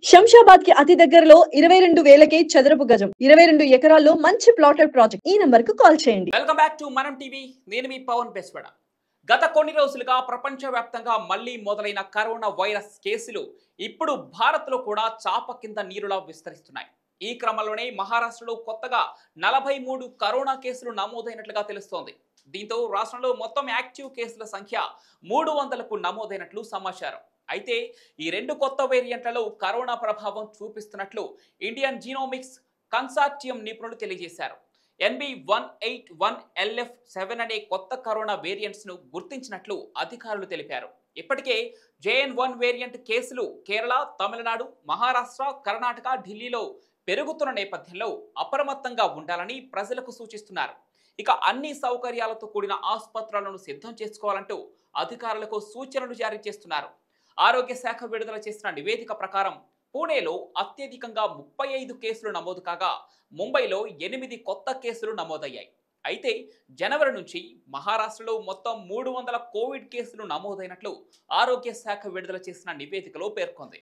శంషాబాద్ కి అతి దగ్గరలో 22,000కే చదరపు గజం 22 ఎకరాల్లో మంచి ప్లాటెడ్ ప్రాజెక్ట్. ఈ నంబర్ కు కాల్ చేయండి. వెల్కమ్ బ్యాక్ టు మనం టీవీ. నేను మీ పవన్ బెస్వడ. గత కొన్ని రోజులుగా ప్రపంచవ్యాప్తంగా మళ్లీ మొదలైన కరోనా వైరస్ కేసులు ఇప్పుడు భారత్లో కూడా చాప కింద నీరులా విస్తరిస్తున్నాయి. ఈ క్రమంలోనే మహారాష్ట్రలో కొత్తగా 43 కరోనా కేసులు నమోదైనట్లుగా తెలుస్తోంది. దీంతో రాష్ట్రంలో మొత్తం యాక్టివ్ కేసుల సంఖ్య 300కు నమోదైనట్లు సమాచారం. అయితే ఈ రెండు కొత్త వేరియంట్లలో కరోనా ప్రభావం చూపిస్తున్నట్లు ఇండియన్ జీనోమిక్స్ కన్సార్టియం నిపుణులు తెలియజేశారు. NB181LF7 అనే కొత్త కరోనా వేరియంట్స్ ను గుర్తించినట్లు అధికారులు తెలిపారు. ఇప్పటికే JN1 వేరియంట్ కేసులు కేరళ, తమిళనాడు, మహారాష్ట్ర, కర్ణాటక, ఢిల్లీలో పెరుగుతున్న నేపథ్యంలో అప్రమత్తంగా ఉండాలని ప్రజలకు సూచిస్తున్నారు. ఇక అన్ని సౌకర్యాలతో కూడిన ఆసుపత్రులను సిద్ధం చేసుకోవాలంటూ అధికారులకు సూచనలు జారీ చేస్తున్నారు. ఆరోగ్య శాఖ విడుదల చేసిన నివేదిక ప్రకారం పూణేలో అత్యధికంగా 35 కేసులు నమోదు కాగా ముంబైలో 8 కొత్త కేసులు నమోదయ్యాయి. అయితే జనవరి నుంచి మహారాష్ట్రలో మొత్తం 300 కోవిడ్ కేసులు నమోదైనట్లు ఆరోగ్య శాఖ విడుదల చేసిన నివేదికలో పేర్కొంది.